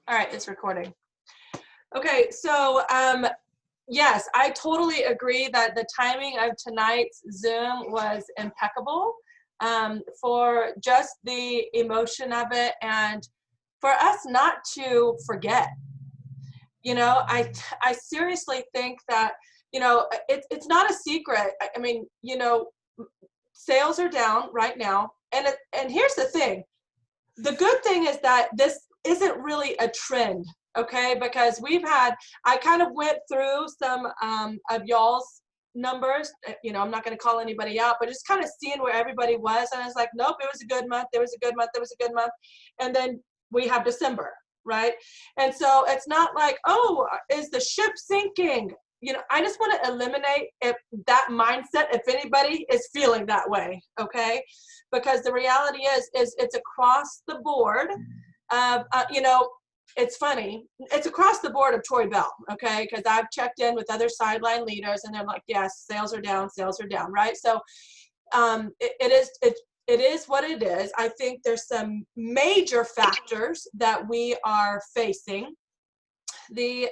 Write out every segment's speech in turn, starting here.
All right, it's recording. Okay, so yes, I totally agree that the timing of tonight's Zoom was impeccable for just the emotion of it and for us not to forget. You know, I seriously think that, it's not a secret. I mean, sales are down right now. And here's the thing. The good thing is that this isn't really a trend, okay? Because I kind of went through some of y'all's numbers. I'm not going to call anybody out, but just kind of seeing where everybody was. And I was like, nope, it was a good month. There was a good month. There was a good month. And then we have December, right? And so it's not like, oh, is the ship sinking? I just want to eliminate that mindset if anybody is feeling that way, okay? Because the reality is it's across the board. It's funny. It's across the board of Tory Bell, okay? Because I've checked in with other sideline leaders, and they're like, yes, sales are down, right? So it is what it is. I think there's some major factors that we are facing. The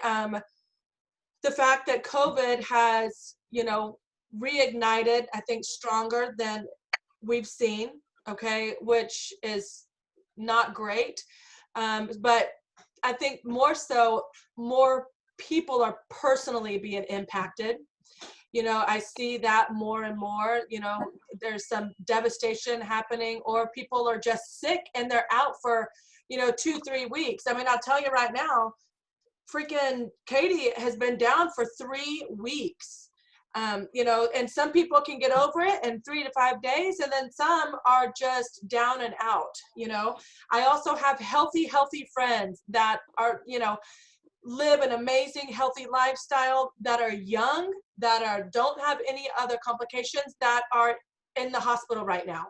fact that COVID has, reignited, I think, stronger than we've seen, okay, which is not great. But I think more people are personally being impacted. I see that more and more. There's some devastation happening, or people are just sick and they're out for, 2-3 weeks. I mean, I'll tell you right now, freaking Katie has been down for 3 weeks. And some people can get over it in 3 to 5 days, and then some are just down and out. I also have healthy friends that are, live an amazing, healthy lifestyle, that are young, that don't have any other complications, that are in the hospital right now.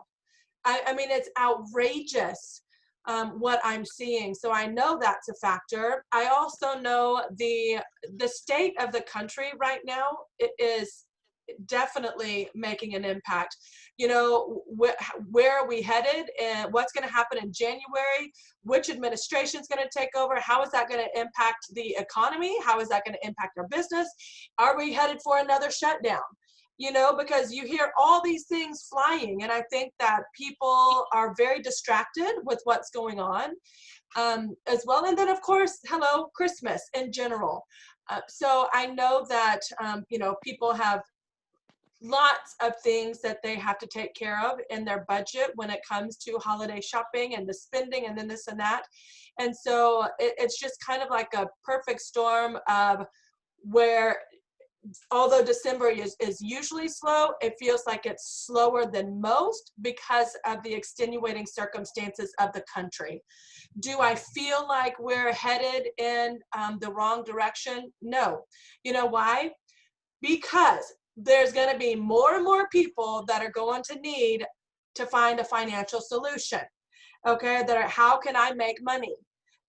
I mean, it's outrageous. What I'm seeing. So I know that's a factor. I also know the state of the country right now, it is definitely making an impact. Where are we headed, and what's going to happen in January? Which administration is going to take over? How is that going to impact the economy? How is that going to impact our business? Are we headed for another shutdown? Because you hear all these things flying, and I think that people are very distracted with what's going on as well. And then, of course, hello, Christmas in general. So I know that, people have lots of things that they have to take care of in their budget when it comes to holiday shopping and the spending and then this and that. And so it's just kind of like a perfect storm of where, although December is usually slow, it feels like it's slower than most because of the extenuating circumstances of the country. Do I feel like we're headed in the wrong direction? No. You know why? Because there's going to be more and more people that are going to need to find a financial solution. Okay, how can I make money?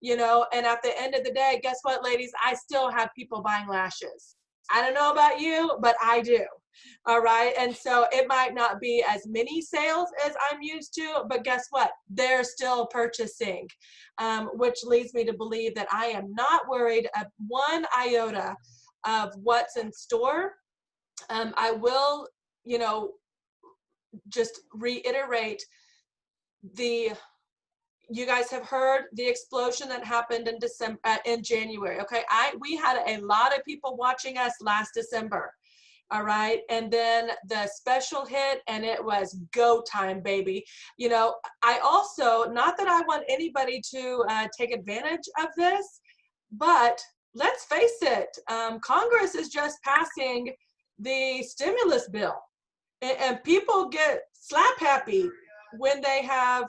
And at the end of the day, guess what, ladies? I still have people buying lashes. I don't know about you, but I do. All right. And so it might not be as many sales as I'm used to, but guess what? They're still purchasing, which leads me to believe that I am not worried of one iota of what's in store. I will, just reiterate you guys have heard the explosion that happened in January. Okay, we had a lot of people watching us last December. All right, and then the special hit, and it was go time, baby. I also, not that I want anybody to take advantage of this, but let's face it, Congress is just passing the stimulus bill, and people get slap happy when they have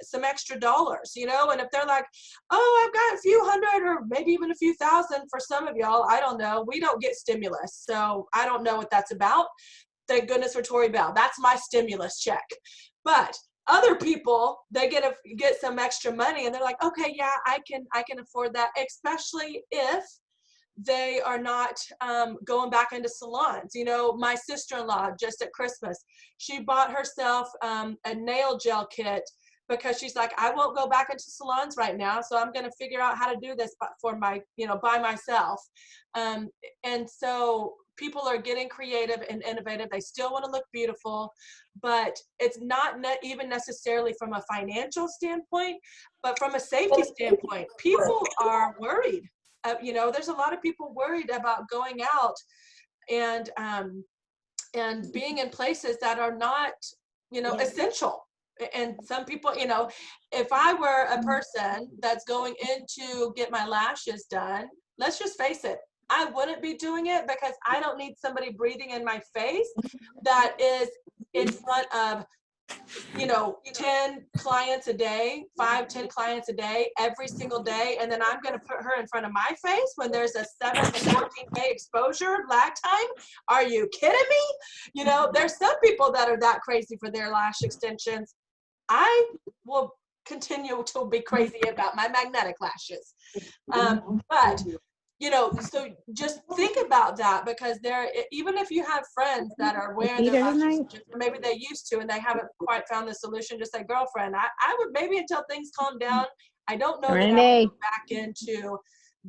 some extra dollars, and if they're like, oh, I've got a few hundred or maybe even a few thousand for some of y'all, I don't know, we don't get stimulus, so I don't know what that's about. Thank goodness for Tory Bell. That's my stimulus check. But other people, they get some extra money, and they're like, okay, yeah, I can afford that, especially if they are not going back into salons. My sister-in-law, just at Christmas, she bought herself a nail gel kit because she's like, I won't go back into salons right now, so I'm going to figure out how to do this for my, by myself. And so people are getting creative and innovative. They still want to look beautiful, but it's not even necessarily from a financial standpoint, but from a safety standpoint. People are worried. There's a lot of people worried about going out and being in places that are not, essential. And some people, if I were a person that's going in to get my lashes done, let's just face it, I wouldn't be doing it because I don't need somebody breathing in my face that is in front of 10 clients a day, 5-10 clients a day, every single day. And then I'm going to put her in front of my face when there's a 7 to 14-day exposure lag time. Are you kidding me? There's some people that are that crazy for their lash extensions. I will continue to be crazy about my magnetic lashes. But so just think about that, because even if you have friends that are wearing their lashes, maybe they used to and they haven't quite found the solution, just say, girlfriend, I would maybe until things calm down, I don't know that I would go back into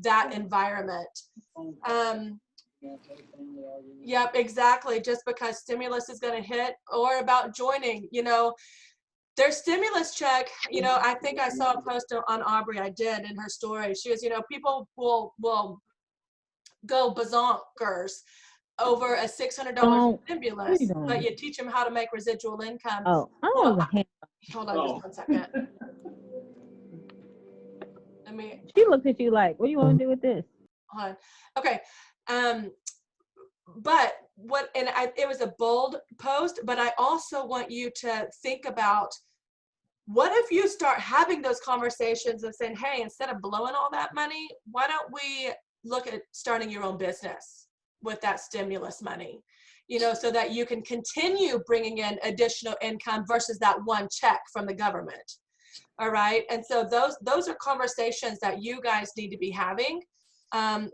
that environment. Yep, exactly. Just because stimulus is going to hit, or about joining, their stimulus check, I think I saw a post on Aubrey, I did, in her story. She was, people will go bazonkers over a $600 stimulus, but you teach them how to make residual income. Hold on just 1 second. She looked at you like, what do you want to do with this? Hold on. Okay. But it was a bold post, but I also want you to think about, what if you start having those conversations of saying, hey, instead of blowing all that money, why don't we look at starting your own business with that stimulus money, so that you can continue bringing in additional income versus that one check from the government. All right. And so those are conversations that you guys need to be having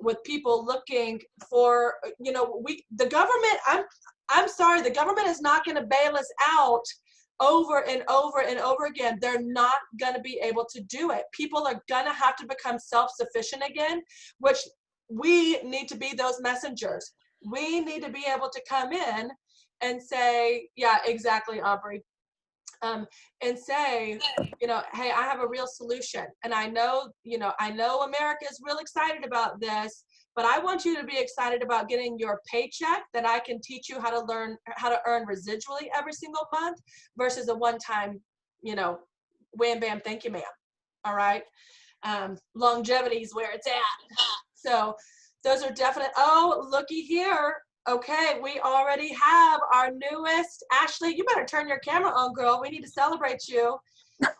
with people looking for, the government, I'm sorry, the government is not going to bail us out over and over and over again. They're not going to be able to do it. People are going to have to become self-sufficient again, which we need to be those messengers. We need to be able to come in and say, yeah, exactly, Aubrey. And say, hey, I have a real solution. And I know America is real excited about this, but I want you to be excited about getting your paycheck that I can teach you how to earn residually every single month versus a one-time, wham, bam, thank you, ma'am. All right. Longevity is where it's at. So those are definite. Oh, looky here. Okay, we already have our newest, Ashley, you better turn your camera on, girl. We need to celebrate you.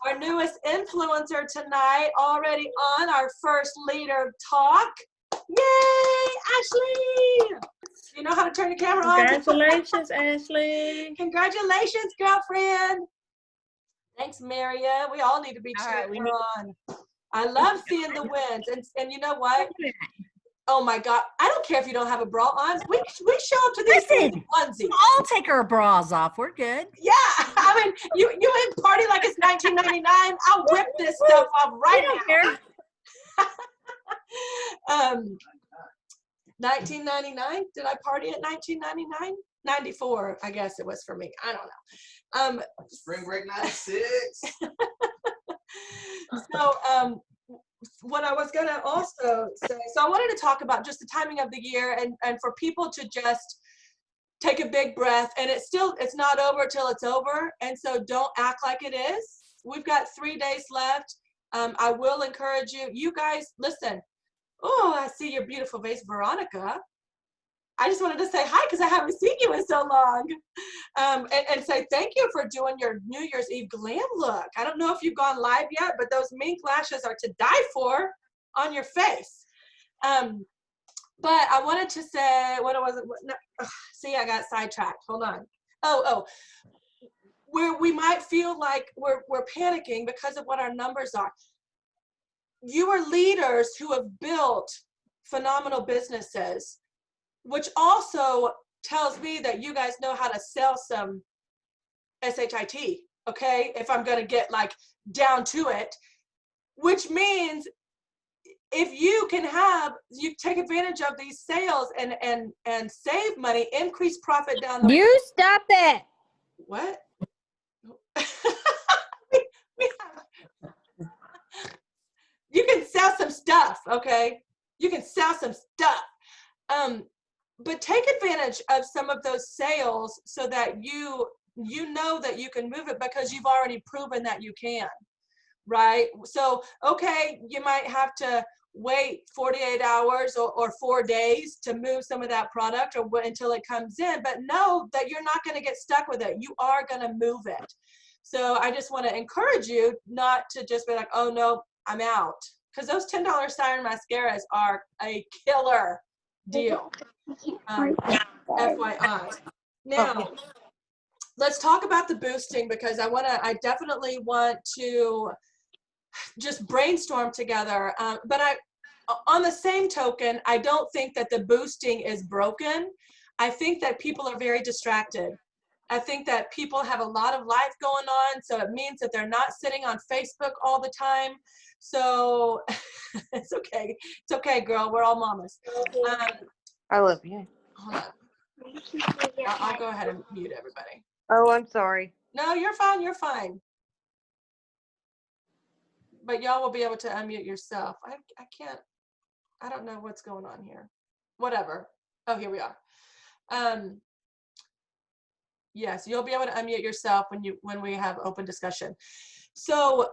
Our newest influencer tonight, already on our first leader talk. Yay, Ashley! You know how to turn your camera on? Congratulations, Ashley. Congratulations, girlfriend. Thanks, Maria. We all need to be cheering on. I love seeing the wins. And you know what? Oh my God. I don't care if you don't have a bra on. We show up to these things in onesies. I'll take our bras off. We're good. Yeah. I mean, you ain't party like it's 1999. I'll whip this stuff off right now. 1999? Did I party at 1999? 94, I guess it was for me. I don't know. Spring break 96. So, what I was going to also say, so I wanted to talk about just the timing of the year and for people to just take a big breath, and it's not over till it's over. And so don't act like it is. We've got 3 days left. I will encourage you guys, listen. Oh, I see your beautiful face, Veronica. I just wanted to say hi because I haven't seen you in so long. And say thank you for doing your New Year's Eve glam look. I don't know if you've gone live yet, but those mink lashes are to die for on your face. But I wanted to say, see, I got sidetracked. Hold on. Where we might feel like we're panicking because of what our numbers are. You are leaders who have built phenomenal businesses, which also tells me that you guys know how to sell some SHIT. okay, if I'm going to get like down to it, which means if you take advantage of these sales and save money, increase profit down the You stop it. what? You can sell some stuff, okay? You can sell some stuff. But take advantage of some of those sales so that you know that you can move it because you've already proven that you can, right? So, okay, you might have to wait 48 hours or 4 days to move some of that product or until it comes in, but know that you're not going to get stuck with it. You are going to move it. So I just want to encourage you not to just be like, oh no, I'm out. Because those $10 Siren mascaras are a killer deal. FYI. Now, let's talk about the boosting because I definitely want to just brainstorm together. But on the same token, I don't think that the boosting is broken. I think that people are very distracted. I think that people have a lot of life going on, so it means that they're not sitting on Facebook all the time. So it's okay. It's okay, girl. We're all mamas. I love you. Hold on. I'll go ahead and mute everybody. Oh, I'm sorry. No, you're fine. You're fine. But y'all will be able to unmute yourself. I can't. I don't know what's going on here. Whatever. Oh, here we are. Yes, you'll be able to unmute yourself when we have open discussion. So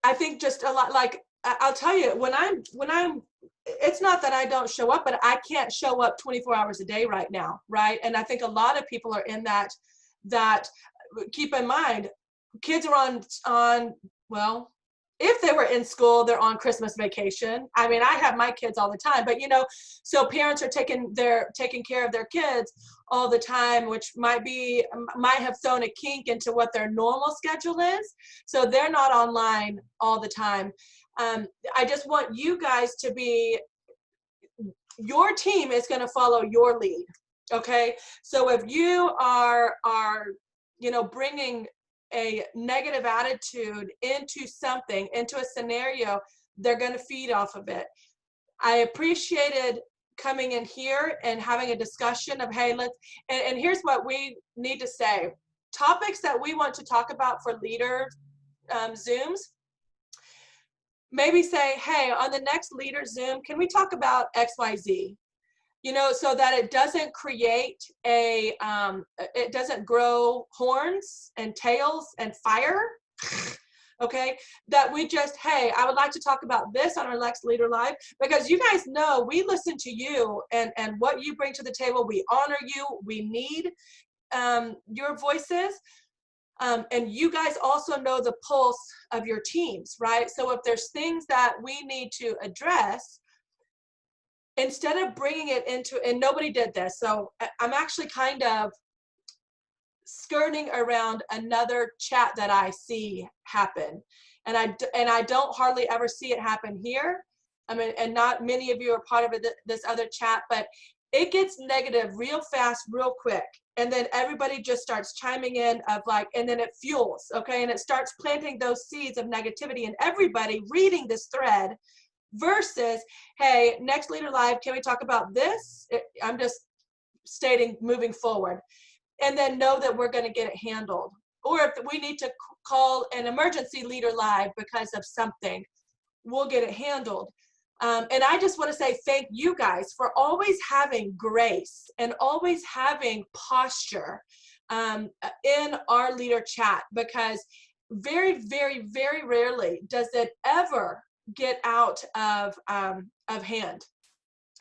I think just a lot, like I'll tell you, when I'm it's not that I don't show up, but I can't show up 24 hours a day right now, right? And I think a lot of people are in that keep in mind, kids are on well, if they were in school, they're on Christmas vacation. I mean, I have my kids all the time, but so parents are taking care of their kids all the time, which might have thrown a kink into what their normal schedule is. So they're not online all the time. I just want you guys to your team is going to follow your lead. Okay. So if you are bringing a negative attitude into a scenario, they're going to feed off of it. I appreciated coming in here and having a discussion of, hey, and here's what we need to say. Topics that we want to talk about for leader Zooms. Maybe say, hey, on the next leader Zoom, can we talk about XYZ? So that it doesn't create it doesn't grow horns and tails and fire, okay? That we just, hey, I would like to talk about this on our next Leader Live, because you guys know we listen to you and what you bring to the table. We honor you. We need your voices. And you guys also know the pulse of your teams, right? So if there's things that we need to address, instead of bringing it into, and nobody did this, so I'm actually kind of skirting around another chat that I see happen. And I don't hardly ever see it happen here. I mean, and not many of you are part of this other chat, but it gets negative real fast, real quick. And then everybody just starts chiming in and then it fuels, okay? And it starts planting those seeds of negativity in everybody reading this thread versus, hey, next Leader Live, can we talk about this? I'm just stating moving forward. And then know that we're going to get it handled. Or if we need to call an emergency Leader Live because of something, we'll get it handled. And I just want to say thank you guys for always having grace and always having posture in our leader chat, because very, very, very rarely does it ever get out of hand.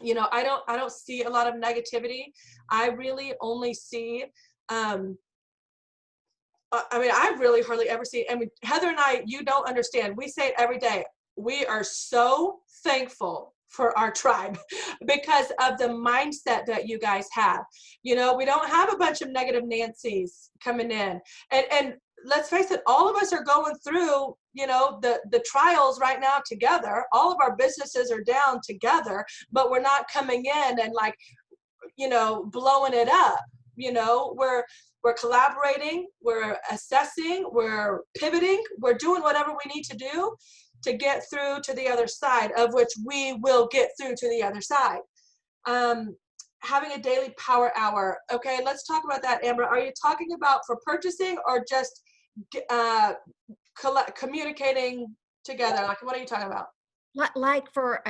I don't see a lot of negativity. I really only see I really hardly ever see. I mean, Heather and I, you don't understand. We say it every day. We are so thankful for our tribe because of the mindset that you guys have. We don't have a bunch of negative Nancys coming in. And let's face it, all of us are going through, the trials right now together. All of our businesses are down together, but we're not coming in and blowing it up. we're collaborating, we're assessing, we're pivoting, we're doing whatever we need to do to get through to the other side, of which we will get through to the other side. Having a daily power hour. Okay, let's talk about that, Amber. Are you talking about for purchasing or just communicating together? Like, what are you talking about? Like for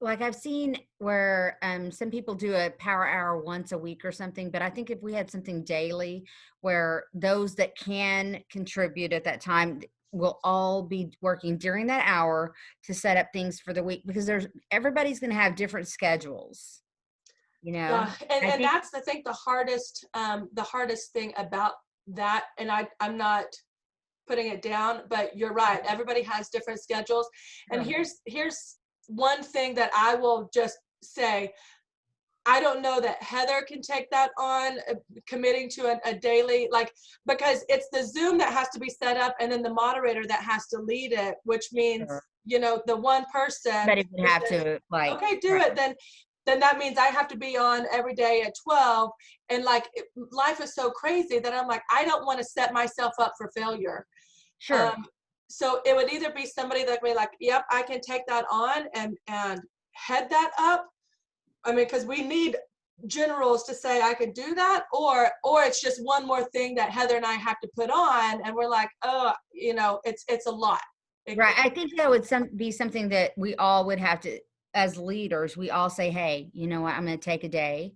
like I've seen where some people do a power hour once a week or something, but I think if we had something daily where those that can contribute at that time will all be working during that hour to set up things for the week, because everybody's going to have different schedules, you know. Yeah, and I think that's I think the hardest thing about that, and I'm not putting it down, but you're right, everybody has different schedules. And Sure. here's one thing that I will just say. I don't know that Heather can take that on, committing to a daily, like, because it's the Zoom that has to be set up and then the moderator that has to lead it, which means, Sure. the one person Everybody would who have says, to like, okay, do right. it, then that means I have to be on every day at 12. And like, life is so crazy that I'm like, I don't want to set myself up for failure. Sure. So it would either be somebody that would be like, yep, I can take that on and head that up. I mean, because we need generals to say I could do that, or it's just one more thing that Heather and I have to put on, and we're like, oh, it's a lot. Right. I think that would be something that we all would have to, as leaders, we all say, hey, you know what, I'm going to take a day.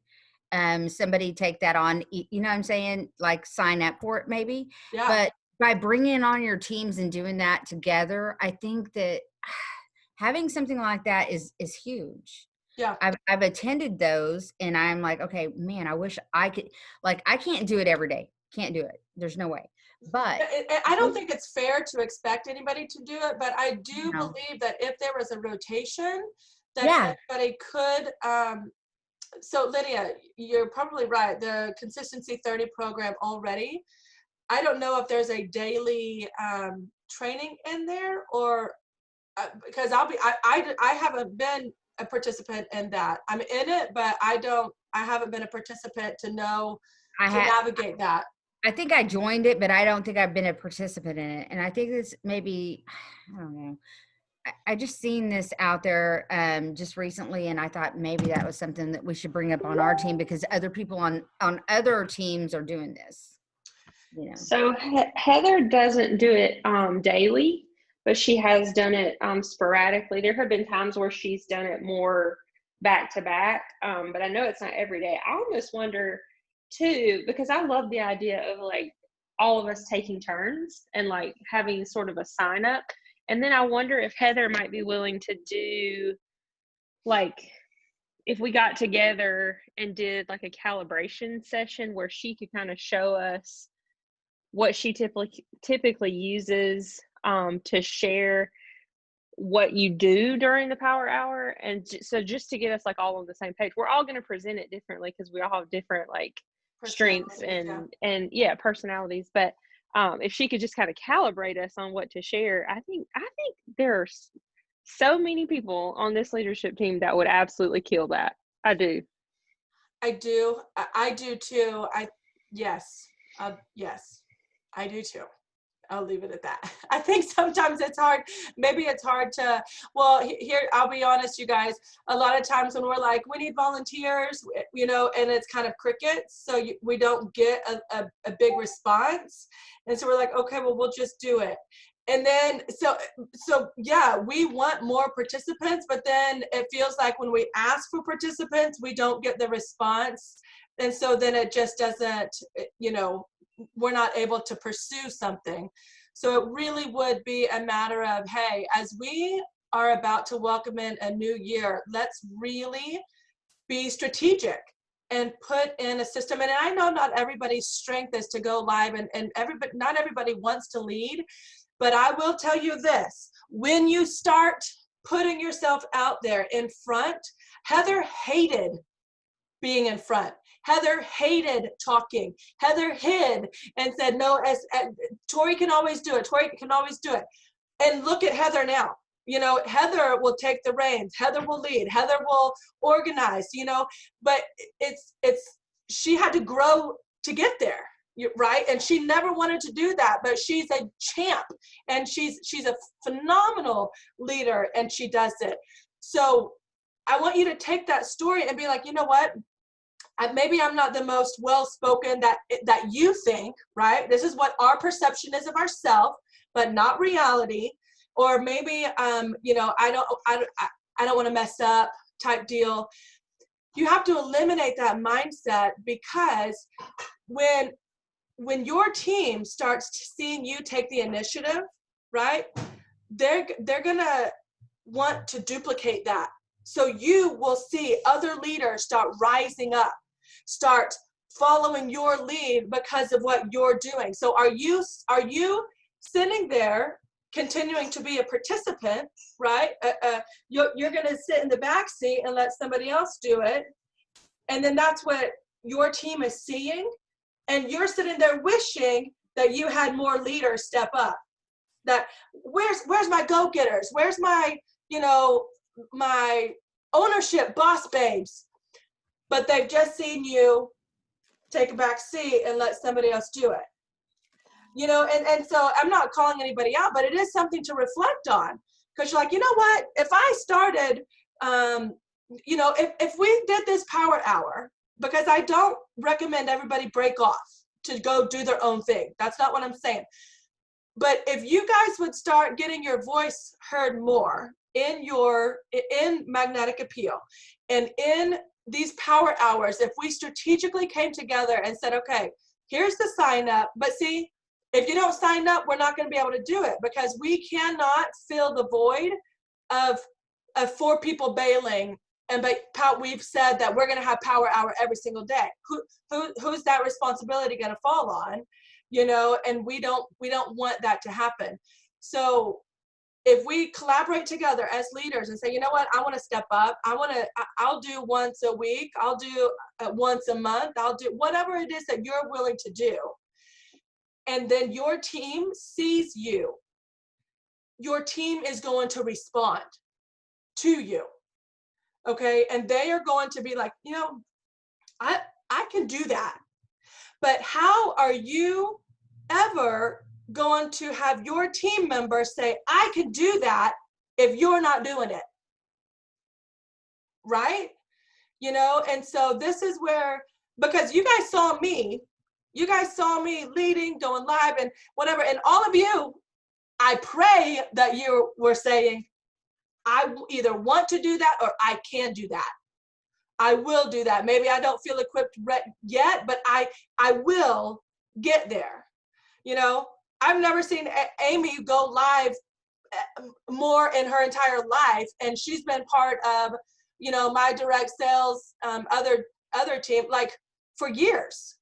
Somebody take that on, you know what I'm saying? Like sign up for it maybe. Yeah. But by bringing on your teams and doing that together, I think that having something like that is huge. Yeah. I've attended those and I'm like, okay, man, I wish I could, like, I can't do it every day. Can't do it. There's no way. But I don't think it's fair to expect anybody to do it, but I do No. believe that if there was a rotation, that Yeah. everybody could. So Lydia, you're probably right. The Consistency 30 program already, I don't know if there's a daily training in there, or because I haven't been a participant in that. I'm in it, but I haven't been a participant to know to navigate that. I think I joined it, but I don't think I've been a participant in it. And I think this maybe, I don't know. I just seen this out there just recently, and I thought maybe that was something that we should bring up on our team, because other people on other teams are doing this. You know. So Heather doesn't do it daily, but she has done it sporadically. There have been times where she's done it more back to back, but I know it's not every day. I almost wonder too, because I love the idea of like all of us taking turns and like having sort of a sign up. And then I wonder if Heather might be willing to do, like, if we got together and did like a calibration session where she could kind of show us what she typically uses to share what you do during the power hour. And so just to get us like all on the same page, we're all going to present it differently because we all have different like strengths and personalities. But if she could just kind of calibrate us on what to share, I think there's so many people on this leadership team that would absolutely kill that. I do too. Yes, I do too. I'll leave it at that. I think sometimes it's hard. Maybe it's hard to, well, here, I'll be honest, you guys, a lot of times when we're like, we need volunteers, and it's kind of crickets. So we don't get a big response. And so we're like, okay, well, we'll just do it. And then, so yeah, we want more participants, but then it feels like when we ask for participants, we don't get the response. And so then it just doesn't, we're not able to pursue something. So it really would be a matter of, hey, as we are about to welcome in a new year, let's really be strategic and put in a system. And I know not everybody's strength is to go live, and not everybody wants to lead, but I will tell you this, when you start putting yourself out there in front, Heather hated being in front. Heather hated talking. Heather hid and said, no, Tori can always do it. Tori can always do it. And look at Heather now. Heather will take the reins. Heather will lead. Heather will organize, but she had to grow to get there. right? And she never wanted to do that, but she's a champ, and she's a phenomenal leader, and she does it. So I want you to take that story and be like, you know what? Maybe I'm not the most well-spoken that you think, right? This is what our perception is of ourselves, but not reality. Or maybe, you know, I don't want to mess up type deal. You have to eliminate that mindset, because when your team starts seeing you take the initiative, right? They're gonna want to duplicate that. So you will see other leaders start rising up, start following your lead because of what you're doing. So are you sitting there continuing to be a participant, right? You're going to sit in the back seat and let somebody else do it. And then that's what your team is seeing. And you're sitting there wishing that you had more leaders step up. That where's my go-getters? Where's my, you know, my ownership boss babes? But they've just seen you take a back seat and let somebody else do it. You know, and so I'm not calling anybody out, but it is something to reflect on. Because you're like, you know what? If I started, you know, if we did this power hour, because I don't recommend everybody break off to go do their own thing. That's not what I'm saying. But if you guys would start getting your voice heard more in Magnetic Appeal and in these power hours, if we strategically came together and said, okay, here's the sign up, but see, if you don't sign up, we're not going to be able to do it, because we cannot fill the void of 4 people bailing. And but we've said that we're going to have power hour every single day. Who's that responsibility going to fall on? You know, and we don't want that to happen. So if we collaborate together as leaders and say, you know what, I want to step up. I'll do once a week. I'll do once a month. I'll do whatever it is that you're willing to do. And then your team sees you. Your team is going to respond to you. Okay, and they are going to be like, you know, I can do that. But how are you ever going to have your team members say, I can do that, if you're not doing it? Right? You know, and so this is where, because you guys saw me leading, going live and whatever, and all of you, I pray that you were saying, I either want to do that or I can do that. I will do that. Maybe I don't feel equipped yet, but I will get there. You know, I've never seen Amy go live more in her entire life, and she's been part of, you know, my direct sales, other team, like for years.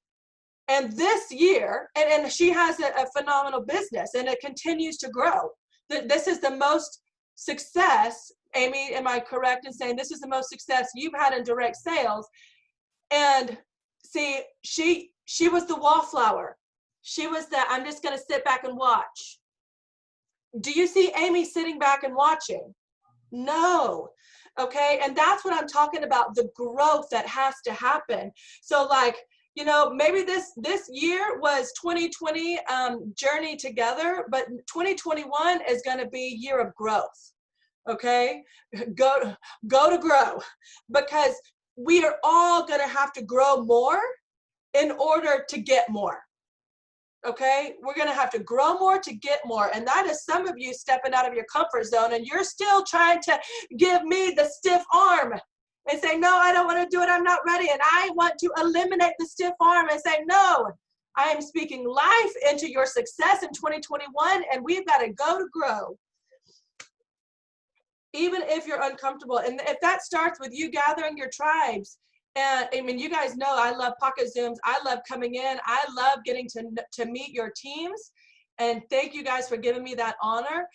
And this year, and she has a phenomenal business, and it continues to grow. This is the most success, Amy, am I correct in saying this is the most success you've had in direct sales? And see, she was the wallflower. She was the, I'm just going to sit back and watch. Do you see Amy sitting back and watching? No. Okay, and that's what I'm talking about, the growth that has to happen. So like, you know, maybe this year was 2020 journey together, but 2021 is going to be year of growth. Okay, go to grow, because we are all going to have to grow more in order to get more. Okay, we're going to have to grow more to get more, and that is some of you stepping out of your comfort zone, and you're still trying to give me the stiff arm and say, no, I don't want to do it, I'm not ready. And I want to eliminate the stiff arm and say, no, I am speaking life into your success in 2021, and we've got to go to grow. Even if you're uncomfortable. And if that starts with you gathering your tribes, and I mean, you guys know I love pocket Zooms. I love coming in. I love getting to meet your teams. And thank you guys for giving me that honor.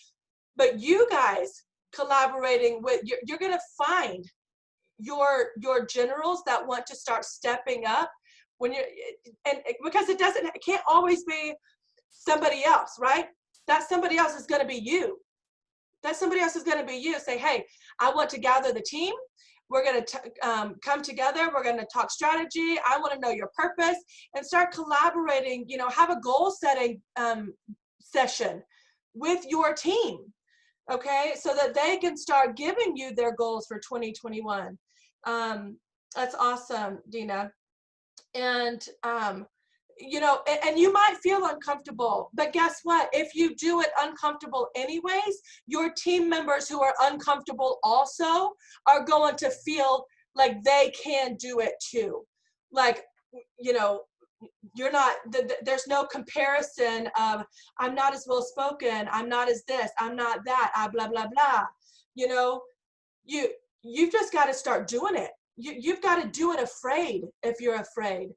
But you guys collaborating with, you're going to find your generals that want to start stepping up when you're, and because it can't always be somebody else, right? That somebody else is going to be you. That somebody else is going to be you. Say, hey, I want to gather the team. We're going to come together. We're going to talk strategy. I want to know your purpose and start collaborating, you know, have a goal setting session with your team. Okay. So that they can start giving you their goals for 2021. That's awesome, Dina. And, you know, and you might feel uncomfortable, but guess what? If you do it uncomfortable anyways, your team members who are uncomfortable also are going to feel like they can do it too. Like, you know, you're not, there's no comparison of, I'm not as well spoken, I'm not as this, I'm not that, blah, blah, blah. You know, you've just got to start doing it. You've got to do it afraid if you're afraid.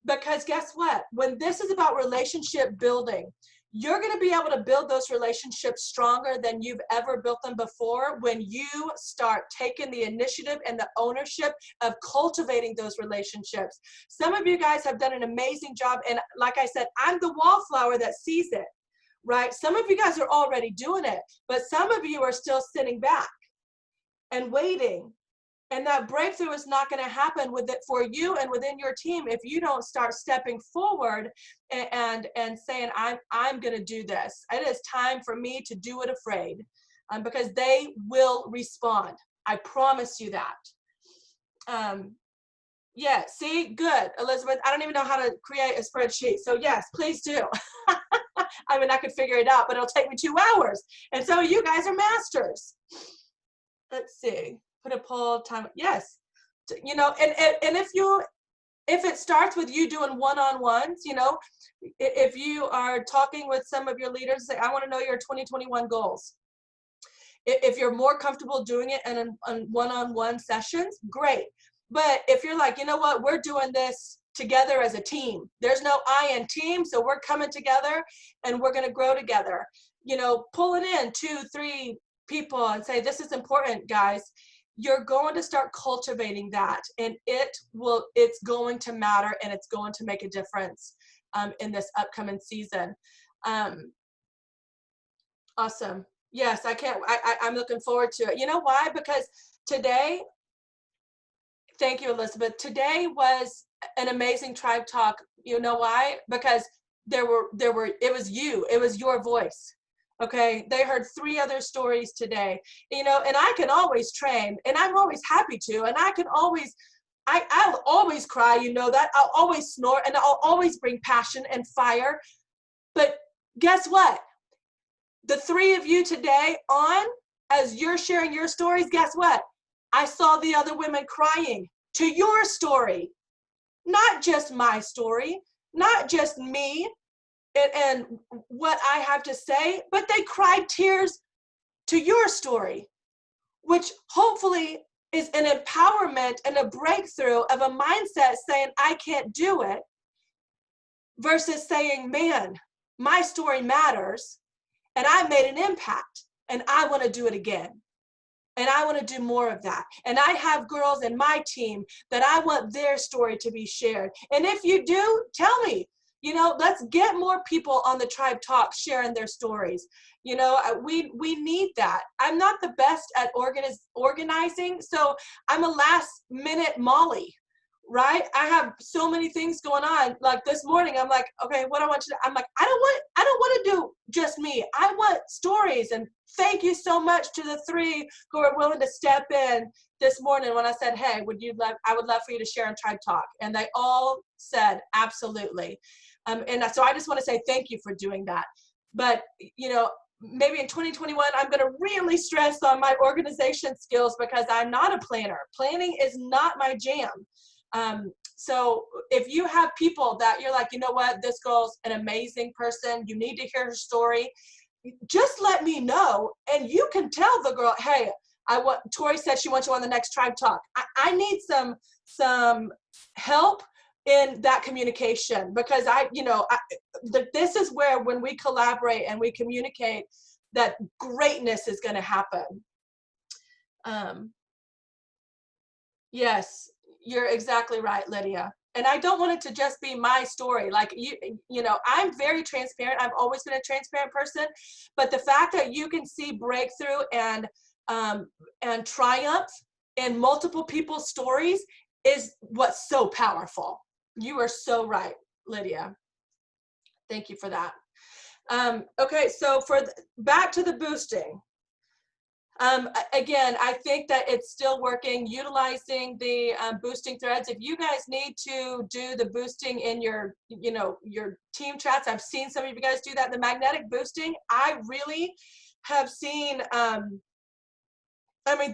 Because guess what? When this is about relationship building, you're going to be able to build those relationships stronger than you've ever built them before when you start taking the initiative and the ownership of cultivating those relationships. Some of you guys have done an amazing job. And like I said, I'm the wallflower that sees it, right? Some of you guys are already doing it, but some of you are still sitting back and waiting. And that breakthrough is not going to happen with it for you and within your team if you don't start stepping forward and saying, I'm going to do this. It is time for me to do it afraid, because they will respond. I promise you that. Yeah, see, good, Elizabeth. I don't even know how to create a spreadsheet. So yes, please do. I mean, I could figure it out, but it'll take me 2 hours. And so you guys are masters. Let's see. Put a poll time. Yes. You know, and if it starts with you doing one-on-ones, you know, if you are talking with some of your leaders, say, I want to know your 2021 goals. If you're more comfortable doing it in one-on-one sessions, great. But if you're like, you know what, we're doing this together as a team. There's no I in team, so we're coming together and we're going to grow together. You know, pull it in 2, 3 people and say, this is important, guys. You're going to start cultivating that, and it's going to matter, and it's going to make a difference in this upcoming season. Awesome. Yes, I'm looking forward to it. You know why? Because today, thank you, Elizabeth. Today was an amazing Tribe Talk. You know why? Because it was you. It was your voice. Okay, they heard 3 other stories today, you know, and I can always train, and I'm always happy to, and I can always, I'll always cry, you know that, I'll always snort, and I'll always bring passion and fire. But guess what? The 3 of you today as you're sharing your stories, guess what? I saw the other women crying to your story, not just my story, not just me, and what I have to say, but they cried tears to your story, which hopefully is an empowerment and a breakthrough of a mindset saying, I can't do it, versus saying, man, my story matters, and I made an impact, and I want to do it again. And I want to do more of that. And I have girls in my team that I want their story to be shared. And if you do, tell me. You know, let's get more people on the Tribe Talk sharing their stories. You know, we need that. I'm not the best at organizing, so I'm a last minute Molly, right? I have so many things going on. Like this morning, I'm like, okay, what I want you to, I'm like, I don't want to do just me. I want stories. And thank you so much to the 3 who are willing to step in this morning when I said, hey, I would love for you to share in Tribe Talk. And they all said, absolutely. And so I just want to say thank you for doing that. But, you know, maybe in 2021, I'm going to really stress on my organization skills because I'm not a planner. Planning is not my jam. So if you have people that you're like, you know what, this girl's an amazing person, you need to hear her story, just let me know. And you can tell the girl, hey, Tori said she wants you on the next Tribe Talk. I need some help in that communication, because this is where, when we collaborate and we communicate, that greatness is going to happen. Yes, you're exactly right, Lydia. And I don't want it to just be my story. Like you know, I'm very transparent. I've always been a transparent person, but the fact that you can see breakthrough and triumph in multiple people's stories is what's so powerful. You are so right, Lydia. Thank you for that. Okay, so back to the boosting. Again, I think that it's still working, utilizing the boosting threads. If you guys need to do the boosting in your, your team chats, I've seen some of you guys do that. The magnetic boosting, I really have seen,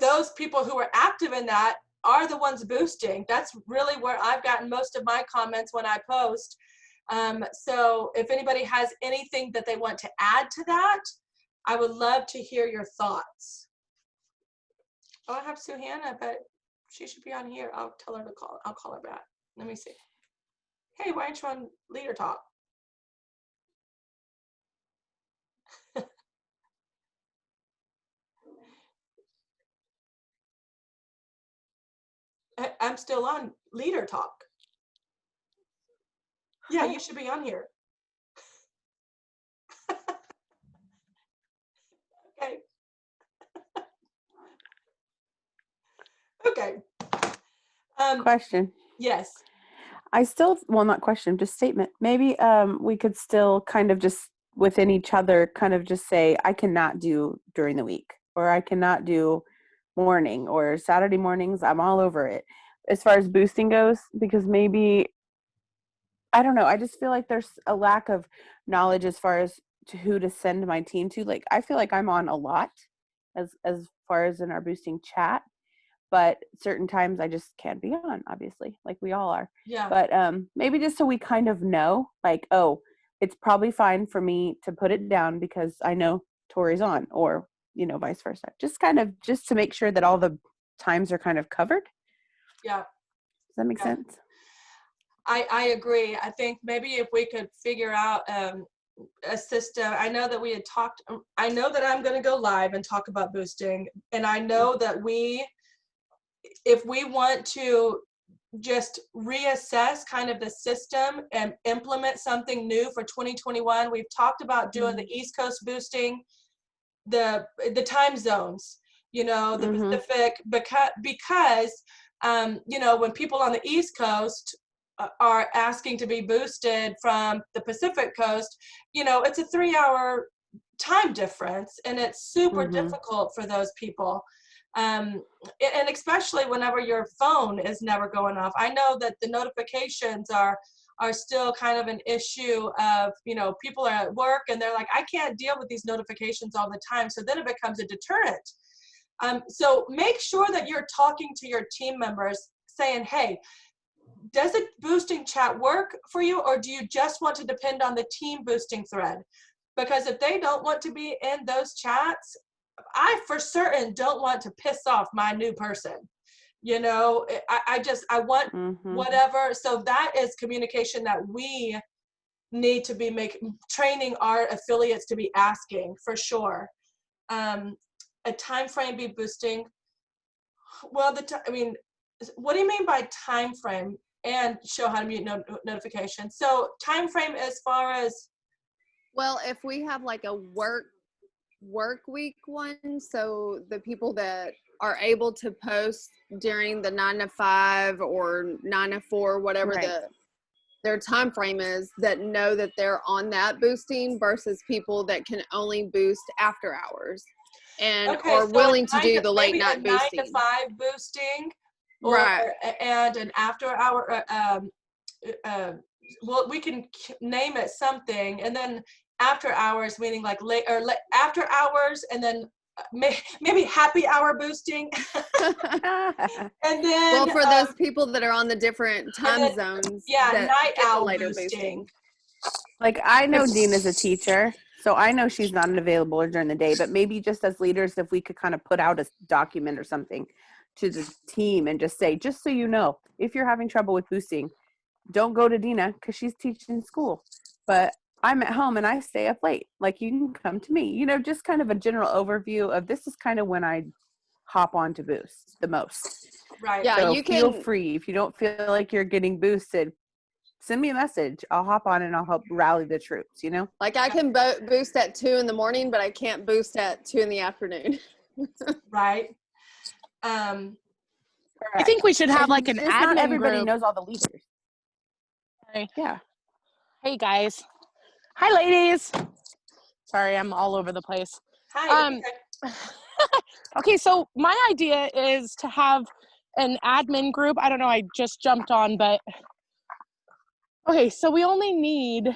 those people who are active in that are the ones boosting. That's really where I've gotten most of my comments when I post. So if anybody has anything that they want to add to that, I would love to hear your thoughts. Oh, I have Suhanna, but she should be on here. I'll tell her to call. I'll call her back. Let me see. Hey, why aren't you on Leader Talk? I'm still on Leader Talk. Yeah, you should be on here. Okay. Okay. Question. Yes. I still, well, not question, just statement. Maybe we could still kind of just within each other kind of just say, I cannot do during the week, or I cannot do morning or Saturday mornings. I'm all over it as far as boosting goes, because maybe, I don't know. I just feel like there's a lack of knowledge as far as to who to send my team to. Like, I feel like I'm on a lot as far as in our boosting chat, but certain times I just can't be on, obviously, like we all are. Yeah. But maybe just so we kind of know, like, oh, it's probably fine for me to put it down because I know Tori's on, or, vice versa. Just kind of, just to make sure that all the times are kind of covered. Yeah. Does that make sense? I agree. I think maybe if we could figure out a system. I know that we had talked, I know that I'm going to go live and talk about boosting. And I know that if we want to just reassess kind of the system and implement something new for 2021, we've talked about doing the East Coast boosting, the time zones, the Pacific, because when people on the East Coast are asking to be boosted from the Pacific Coast, it's a 3-hour time difference, and it's super difficult for those people. And especially whenever your phone is never going off. I know that the notifications are still kind of an issue of, people are at work and they're like, I can't deal with these notifications all the time. So then it becomes a deterrent. So make sure that you're talking to your team members saying, hey, does a boosting chat work for you, or do you just want to depend on the team boosting thread? Because if they don't want to be in those chats, I for certain don't want to piss off my new person. I want whatever. So that is communication that we need to be training our affiliates to be asking for sure. A time frame be boosting. Well, what do you mean by time frame? And show how to mute notifications. So time frame as far as, well, if we have like a work week one, so the people that are able to post during the 9 to 5 or 9 to 4, whatever their time frame is, that know that they're on that boosting, versus people that can only boost after hours and are willing to do the late night boosting. 9 to 5 boosting. Right. And an after hour, well, we can name it something, and then after hours, meaning like after hours, and then maybe happy hour boosting. And then, well, for those people that are on the different time zones, night owl boosting. Like, I know Dina's a teacher, so I know she's not available during the day, but maybe just as leaders, if we could kind of put out a document or something to the team and just say, just so you know, if you're having trouble with boosting, don't go to Dina because she's teaching school, but I'm at home and I stay up late. Like, you can come to me, just kind of a general overview of this is kind of when I hop on to boost the most. Right. Yeah, so you feel can free. If you don't feel like you're getting boosted, send me a message. I'll hop on and I'll help rally the troops, Like, I can boost at 2 in the morning, but I can't boost at 2 in the afternoon. Right. I think we should have like an Just not admin everybody group. knows all the leaders. Sorry. Yeah. Hey guys. Hi ladies. Sorry, I'm all over the place. Hi. Um, Okay, so my idea is to have an admin group. I don't know, I just jumped on, but okay, so we only need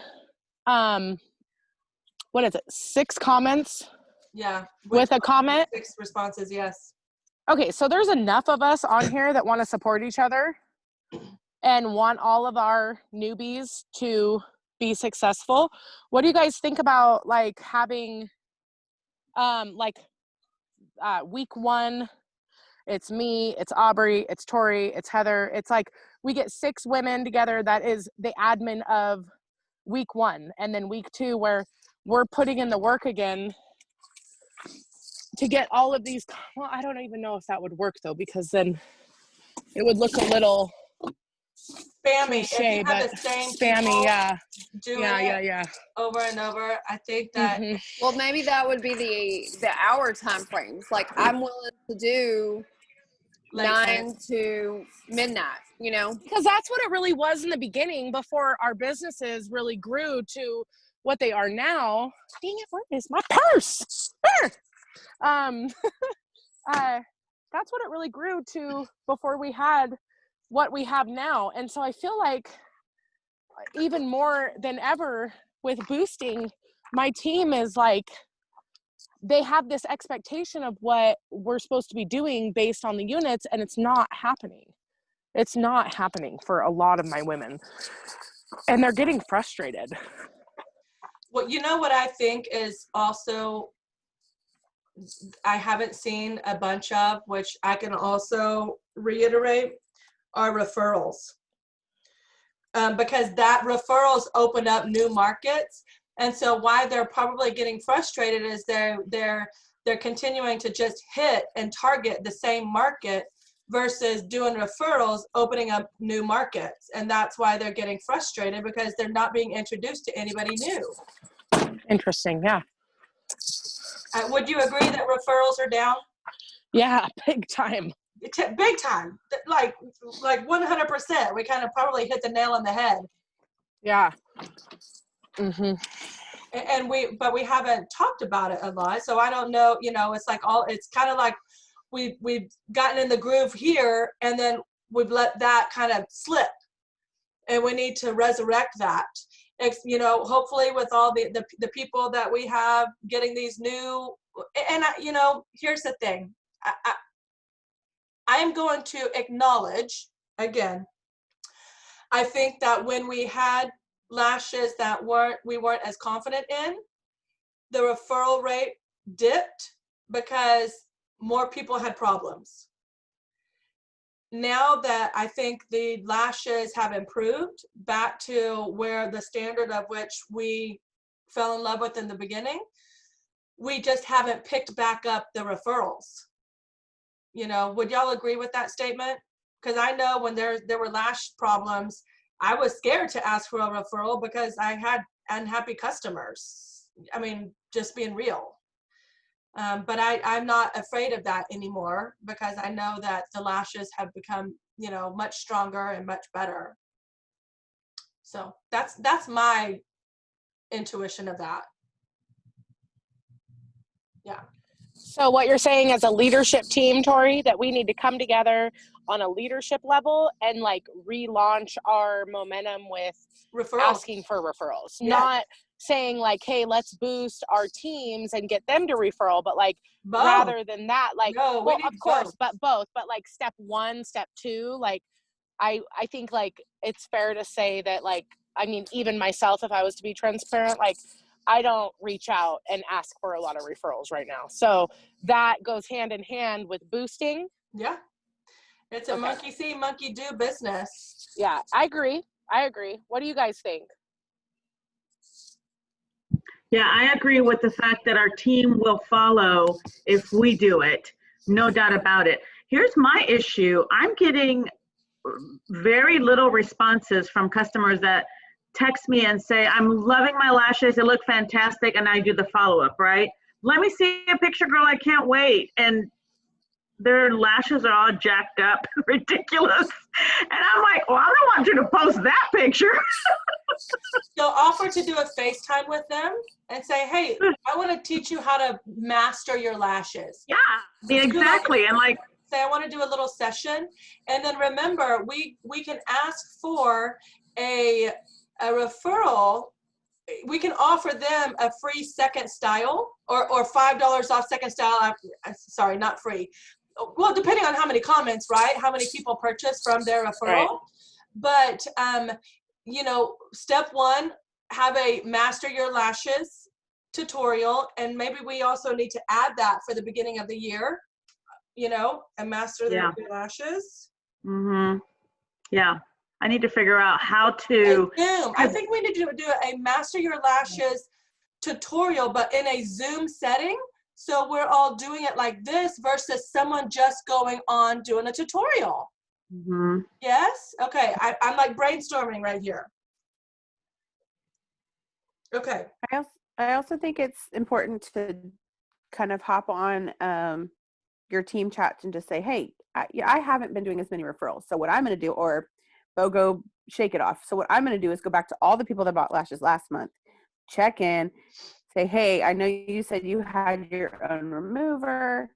what is it, 6 comments Yeah. with a comment? 6 responses, yes. Okay, so there's enough of us on here that want to support each other and want all of our newbies to be successful. What do you guys think about like having week 1, it's me, it's Aubrey, it's Tori, it's Heather. It's like we get 6 women together that is the admin of week 1, and then week 2 where we're putting in the work again to get all of these. Well, I don't even know if that would work though, because then it would look a little Spammy. If cliche, you have but the same spammy. people Yeah, doing yeah, it yeah. over and over, I think that Mhm. Well, maybe that would be the hour time frames. Like I'm willing to do late 9 night. to midnight, you know? Because that's what it really was in the beginning before our businesses really grew to what they are now. Dang it, where is my purse? That's what it really grew to before we had what we have now. And so I feel like even more than ever with boosting, my team is like, they have this expectation of what we're supposed to be doing based on the units, and it's not happening. It's not happening for a lot of my women, and they're getting frustrated. Well, you know what I think is also I haven't seen a bunch of, which I can also reiterate, are referrals. Because that referrals open up new markets. And so why they're probably getting frustrated is they're continuing to just hit and target the same market versus doing referrals, opening up new markets. And that's why they're getting frustrated, because they're not being introduced to anybody new. Interesting, yeah. Would you agree that referrals are down? Yeah, big time. Big time, like 100%. We kind of probably hit the nail on the head. Yeah. Mm-hmm. And we haven't talked about it a lot, so I don't know. You know, it's like it's kind of like we've gotten in the groove here, and then we've let that kind of slip, and we need to resurrect that. You know, hopefully with all the people that we have getting these new, and you know, here's the thing. I am going to acknowledge, again, I think that when we had lashes that we weren't as confident in, the referral rate dipped because more people had problems. Now that I think the lashes have improved back to where the standard of which we fell in love with in the beginning, we just haven't picked back up the referrals. You know, would y'all agree with that statement? Because I know when there were lash problems, I was scared to ask for a referral because I had unhappy customers. I mean, just being real. But I'm not afraid of that anymore, because I know that the lashes have become, you know, much stronger and much better. So that's my intuition of that. Yeah. So what you're saying as a leadership team, Tori, that we need to come together on a leadership level and like relaunch our momentum with Referrals. asking for referrals, Yeah. not saying like, hey, let's boost our teams and get them to referral, but like Both. rather than that, like, No, we well, need of course, both. but like step 1, step 2, like I think like it's fair to say that like, I mean, even myself, if I was to be transparent, like I don't reach out and ask for a lot of referrals right now. So that goes hand in hand with boosting. Yeah. It's a Okay. monkey see, monkey do business. Yeah, I agree. What do you guys think? Yeah, I agree with the fact that our team will follow if we do it. No doubt about it. Here's my issue. I'm getting very little responses from customers that text me and say, I'm loving my lashes, they look fantastic, and I do the follow-up, right? Let me see a picture, girl, I can't wait. And their lashes are all jacked up, ridiculous. And I'm like, well, I don't want you to post that picture. So offer to do a FaceTime with them and say, hey, I want to teach you how to master your lashes. Yeah, exactly. And like, Say, I want to do a little session. And then remember, we can ask for a referral. We can offer them a free second style or $5 off second style. Sorry, not free. Well, depending on how many comments, right? How many people purchase from their referral. Right. But, you know, step one, have a master your lashes tutorial. And maybe we also need to add that for the beginning of the year, you know, and master your lashes. mm-hmm. Yeah. I need to figure out how to. Zoom. I think we need to do a master your lashes tutorial, but in a Zoom setting. So we're all doing it like this versus someone just going on doing a tutorial. Mm-hmm. Yes? Okay. I'm like brainstorming right here. Okay. I also think it's important to kind of hop on your team chat and just say, hey, I haven't been doing as many referrals. So what I'm going to do, or BOGO shake it off. So what I'm going to do is go back to all the people that bought lashes last month, check in, say, hey, I know you said you had your own remover.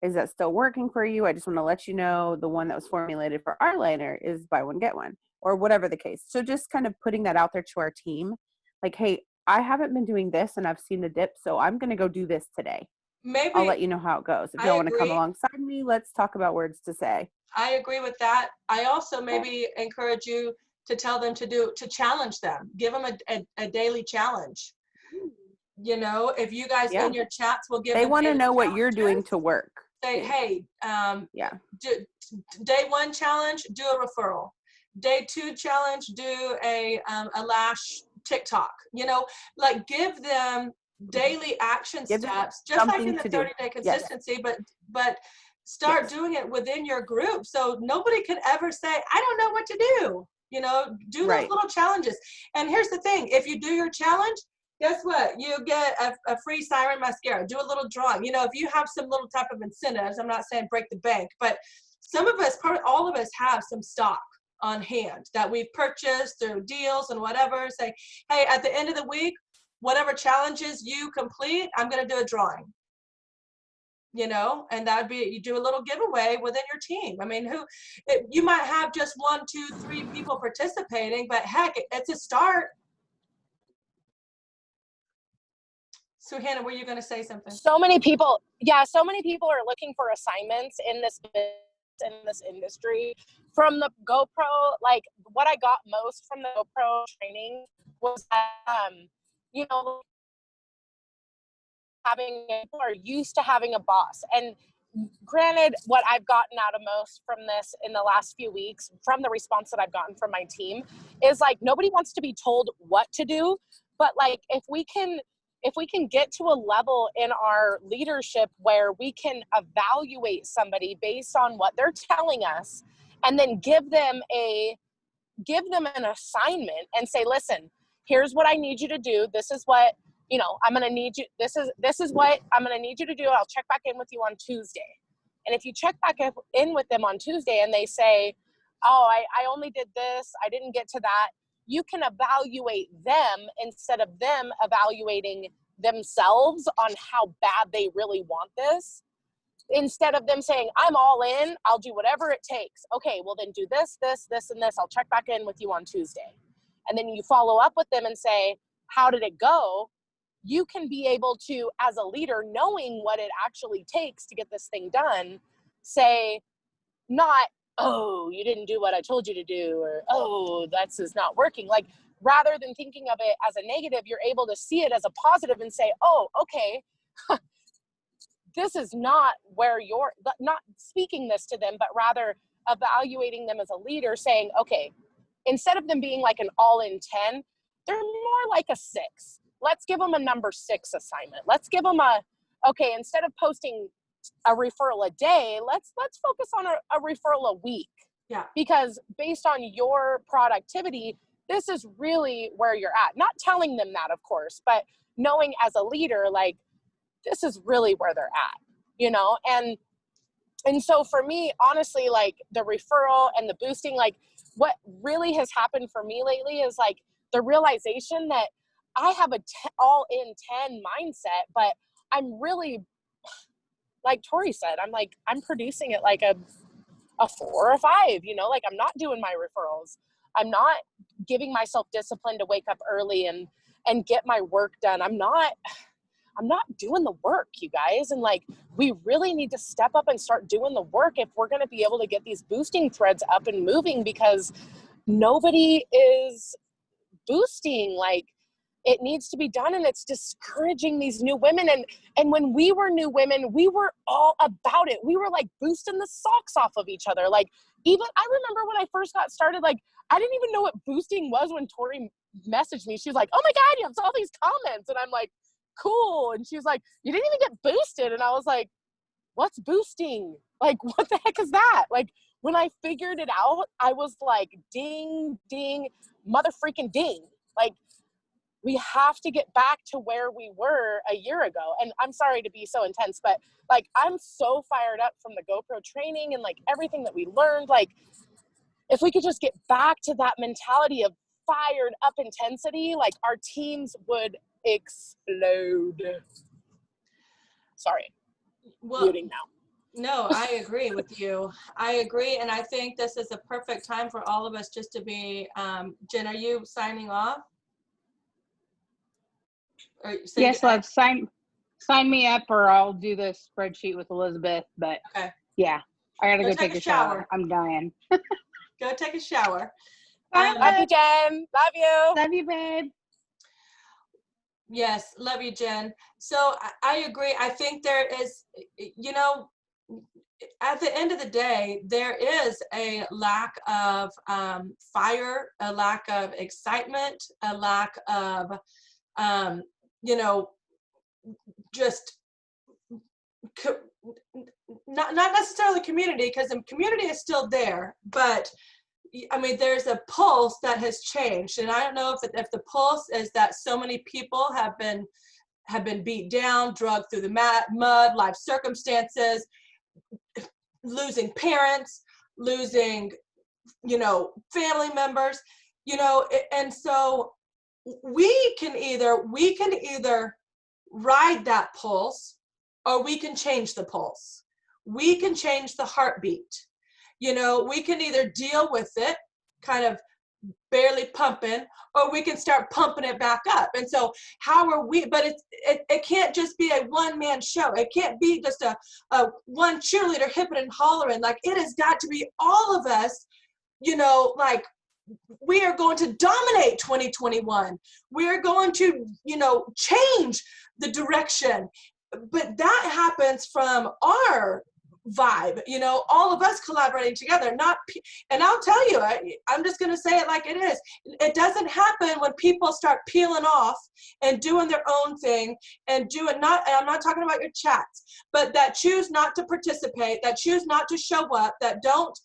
Is that still working for you? I just want to let you know the one that was formulated for eyeliner is buy one, get one, or whatever the case. So just kind of putting that out there to our team. Like, hey, I haven't been doing this and I've seen the dip, so I'm going to go do this today. Maybe I'll let you know how it goes. If you want to come alongside me, let's talk about words to say. I agree with that. I also maybe encourage you to tell them to challenge them. Give them a daily challenge. You know, if you guys in your chats will give them. They want to know what you're doing to work. Say, hey, day one challenge, do a referral. Day two challenge, do a lash TikTok. You know, like give them daily action steps, just like in the 30-day consistency, but start doing it within your group. So nobody can ever say, I don't know what to do. You know, do those little challenges. And here's the thing, if you do your challenge, guess what? You get a free Siren mascara. Do a little drawing. You know, if you have some little type of incentives, I'm not saying break the bank, but some of us, all of us have some stock on hand that we've purchased through deals and whatever. Say, hey, at the end of the week, whatever challenges you complete, I'm going to do a drawing. You know, and that'd be, you do a little giveaway within your team. I mean, you might have just 1, 2, 3 people participating, but heck, it's a start. So Hannah, were you going to say something? So many people are looking for assignments in this industry. From the GoPro, like what I got most from the GoPro training was you know, people are used to having a boss. And granted, what I've gotten out of most from this in the last few weeks, from the response that I've gotten from my team, is like nobody wants to be told what to do, but like if we can get to a level in our leadership where we can evaluate somebody based on what they're telling us, and then give them an assignment and say, listen, here's what I need you to do. This is what, you know, I'm going to need you. This is what I'm going to need you to do. I'll check back in with you on Tuesday. And if you check back in with them on Tuesday and they say, oh, I only did this, I didn't get to that, you can evaluate them instead of them evaluating themselves on how bad they really want this. Instead of them saying, I'm all in, I'll do whatever it takes. Okay, well then do this, this, this, and this. I'll check back in with you on Tuesday. And then you follow up with them and say, how did it go? You can be able to, as a leader, knowing what it actually takes to get this thing done, say, not, oh, you didn't do what I told you to do, or, oh, that's just not working. Like, rather than thinking of it as a negative, you're able to see it as a positive and say, oh, okay, this is not where you're, not speaking this to them, but rather evaluating them as a leader, saying, okay, instead of them being like an all-in 10, they're more like a 6. Let's give them a number 6 assignment. Let's give them okay, instead of posting a referral a day, let's focus on a referral a week. Yeah. Because based on your productivity, this is really where you're at. Not telling them that, of course, but knowing as a leader, like, this is really where they're at, you know? And And so for me, honestly, like the referral and the boosting, like what really has happened for me lately is like the realization that I have a all in 10 mindset, but I'm really, like Tori said, I'm producing it like a 4 or a 5, you know, like I'm not doing my referrals. I'm not giving myself discipline to wake up early and get my work done. I'm not doing the work, you guys. And like, we really need to step up and start doing the work if we're going to be able to get these boosting threads up and moving, because nobody is boosting. Like, it needs to be done, and it's discouraging these new women. And when we were new women, we were all about it. We were like boosting the socks off of each other. Like, even I remember when I first got started, like I didn't even know what boosting was when Tori messaged me. She was like, "Oh my God, you have all these comments," and I'm like, "Cool." And she's like, "You didn't even get boosted," and I was like, "What's boosting? Like, what the heck is that?" Like, when I figured it out, I was like, ding, ding, mother freaking ding. Like, we have to get back to where we were a year ago. And I'm sorry to be so intense, but like, I'm so fired up from the GoPro training and like everything that we learned. Like, if we could just get back to that mentality of fired up intensity, like our teams would explode. Sorry, Well, muting now. no, I agree with you. I agree. And I think this is a perfect time for all of us just to be, Jen, are you signing off? Or say Yes, goodnight? love. Sign me up, or I'll do the spreadsheet with Elizabeth. But Okay. yeah, I gotta Go go take take a a shower. shower. I'm dying. Go take a shower. Bye, Love you, Jen. Love you. Love you, babe. Yes, love you, Jen. So I agree. I think there is, you know, at the end of the day, there is a lack of fire, a lack of excitement, a lack of, you know, just not necessarily community, because the community is still there, but I mean, there's a pulse that has changed, and I don't know if the pulse is that so many people have been beat down, drugged through the mud, life circumstances, losing parents, losing, you know, family members, you know, and so we can either ride that pulse, or we can change the pulse. We can change the heartbeat. You know, we can either deal with it, kind of barely pumping, or we can start pumping it back up. And so how are we, but it can't just be a one-man show. It can't be just a one cheerleader hipping and hollering. Like, it has got to be all of us, you know, like, we are going to dominate 2021. We are going to, you know, change the direction. But that happens from our vibe, you know, all of us collaborating together, and I'll tell you, I'm just going to say it like it is. It doesn't happen when people start peeling off and doing theing their own thing and and I'm not talking about your chats, but that choose not to participate, that choose not to show up, that don't,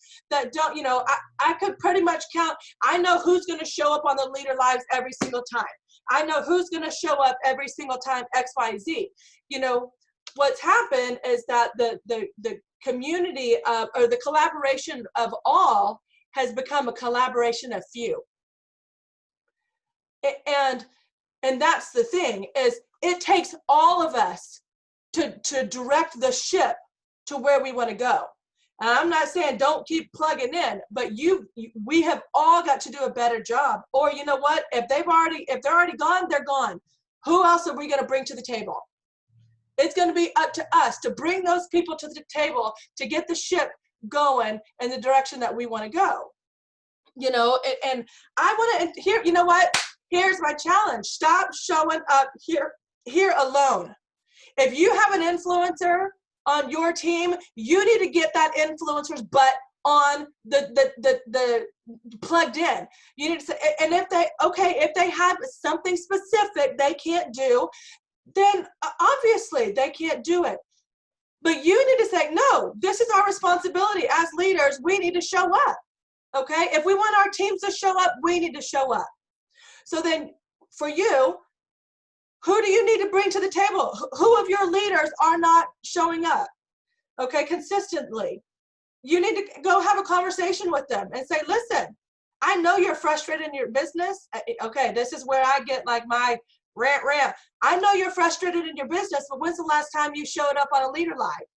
you know, I could pretty much count. I know who's going to show up on the Leader Lives every single time. I know who's going to show up every single time XYZ. You know, what's happened is that the community or the collaboration of all has become a collaboration of few. And that's the thing, is it takes all of us to direct the ship to where we want to go. And I'm not saying don't keep plugging in, but we have all got to do a better job. Or you know what? If they're already gone, they're gone. Who else are we going to bring to the table? It's going to be up to us to bring those people to the table to get the ship going in the direction that we want to go. You know, and I want to hear, you know what? Here's my challenge. Stop showing up here alone. If you have an influencer on your team, you need to get that influencer's butt on the plugged in. You need to say, and if they have something specific they can't do, then obviously they can't do it. But you need to say, no, this is our responsibility as leaders. We need to show up. Okay? If we want our teams to show up, we need to show up. So then for you, who do you need to bring to the table? Who of your leaders are not showing up? okay, consistently. You need to go have a conversation with them and say, listen, I know you're frustrated in your business. Okay, this is where I get like my rant. I know you're frustrated in your business, but when's the last time you showed up on a Leader Live?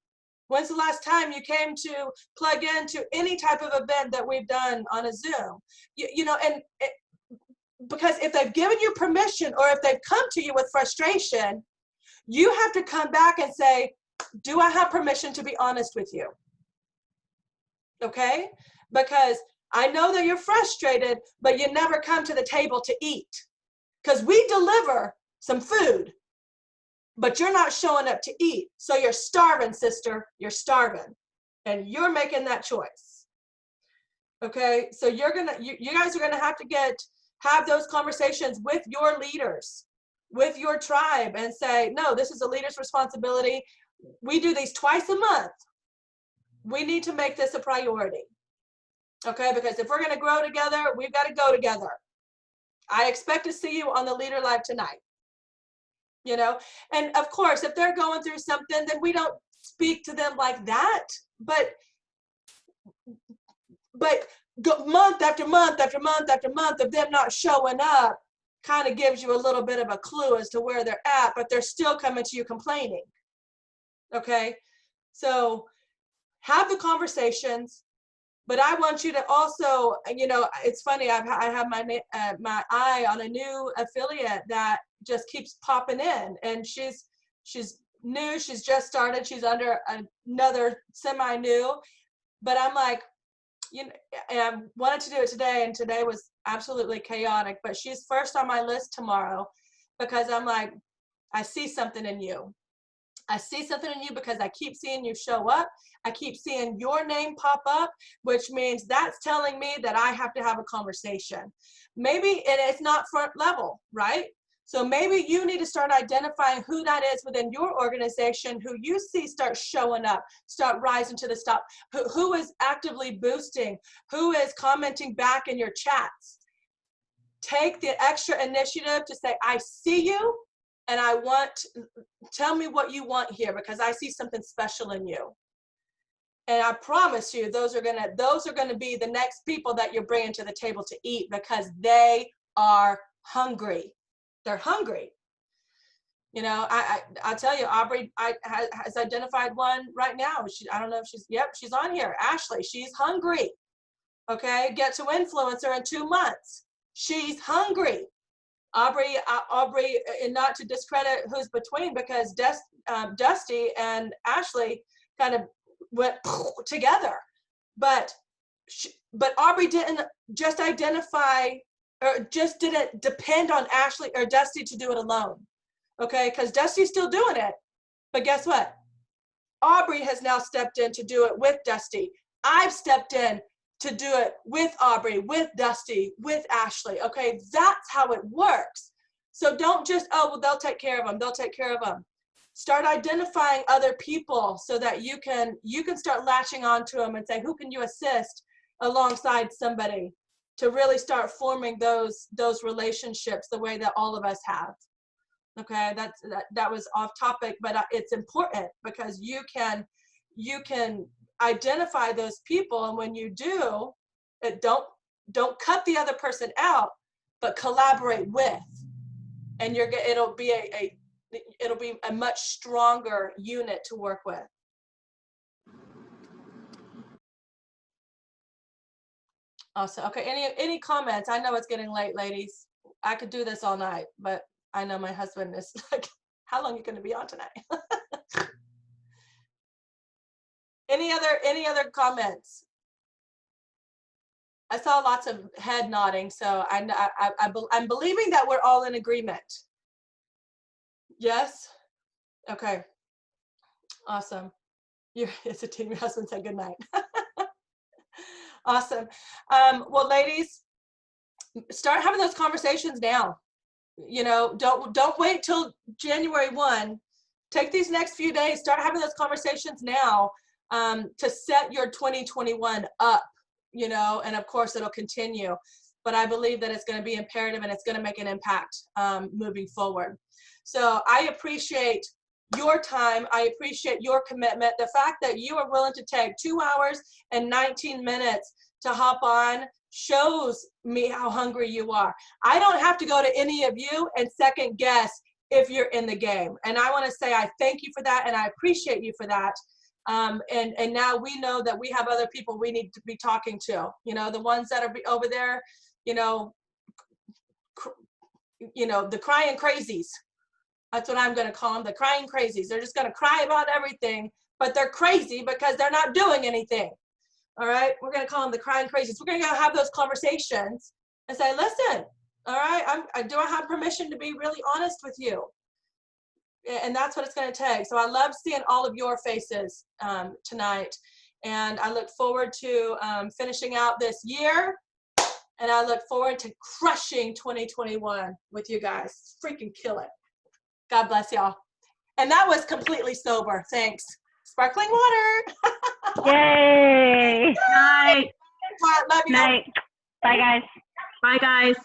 When's the last time you came to plug into any type of event that we've done on a Zoom? Because if they've given you permission or if they've come to you with frustration, you have to come back and say, do I have permission to be honest with you? Okay? Because I know that you're frustrated, but you never come to the table to eat. Because we deliver some food, but you're not showing up to eat. So you're starving, sister. You're starving. And you're making that choice. Okay? So you guys are gonna have to have those conversations with your leaders, with your tribe, and say, no, this is a leader's responsibility. We do these twice a month. We need to make this a priority. Okay, because if we're going to grow together, we've got to go together. I expect to see you on the Leader Live tonight. You know, and of course, if they're going through something, then we don't speak to them like that. But month after month after month after month of them not showing up kind of gives you a little bit of a clue as to where they're at, but they're still coming to you complaining. Okay, so have the conversations. But I want you to also, you know, it's funny, I have my eye on a new affiliate that just keeps popping in, and she's new, she's just started, she's under another semi-new, but I'm like, you know, and I wanted to do it today, and today was absolutely chaotic, but she's first on my list tomorrow because I'm like, I see something in you. I see something in you because I keep seeing you show up. I keep seeing your name pop up, which means that's telling me that I have to have a conversation. Maybe it's not front level, right? So maybe you need to start identifying who that is within your organization, who you see start showing up, start rising to the top, who is actively boosting, who is commenting back in your chats. Take the extra initiative to say, I see you. And tell me what you want here, because I see something special in you. And I promise you, those are gonna be the next people that you're bringing to the table to eat, because they are hungry. They're hungry. You know, I'll tell you, Aubrey has identified one right now. I don't know if she's on here. Ashley, she's hungry. Okay, get to influencer in 2 months. She's hungry. Aubrey, and not to discredit who's between, because Dusty and Ashley kind of went together, but Aubrey didn't just identify, or just didn't depend on Ashley or Dusty to do it alone. Okay, because Dusty's still doing it, but guess what? Aubrey has now stepped in to do it with Dusty. I've stepped in to do it with Aubrey, with Dusty, with Ashley. Okay, that's how it works. So don't just, oh, well, they'll take care of them. They'll take care of them. Start identifying other people so that you can start latching onto them and say, who can you assist alongside somebody to really start forming those relationships the way that all of us have. Okay, that was off topic, but it's important, because you can identify those people, and when you do, don't cut the other person out, but collaborate with, and it'll be a much stronger unit to work with. Awesome. Okay, any comments? I know it's getting late, ladies. I could do this all night, but I know my husband is like, how long are you going to be on tonight? Any other comments? I saw lots of head nodding, so I'm believing that we're all in agreement. Yes? Okay. Awesome. It's a team. Your husband said good night. Awesome. Well, ladies, start having those conversations now. You know, don't wait till January 1. Take these next few days, start having those conversations now, to set your 2021 up, you know, and of course it'll continue. But I believe that it's going to be imperative, and it's going to make an impact moving forward. So I appreciate your time. I appreciate your commitment. The fact that you are willing to take 2 hours and 19 minutes to hop on shows me how hungry you are. I don't have to go to any of you and second guess if you're in the game. And I want to say I thank you for that, and I appreciate you for that. And now we know that we have other people we need to be talking to, you know, the ones that are over there, you know, the crying crazies. That's what I'm going to call them, the crying crazies. They're just going to cry about everything, but they're crazy because they're not doing anything. All right, we're going to call them the crying crazies. We're going to have those conversations and say, listen, all right, do I have permission to be really honest with you? And that's what it's going to take. So I love seeing all of your faces tonight. And I look forward to finishing out this year. And I look forward to crushing 2021 with you guys. Freaking kill it. God bless y'all. And that was completely sober. Thanks. Sparkling water. Yay! Night. Love you. Night. Bye, guys. Bye, guys.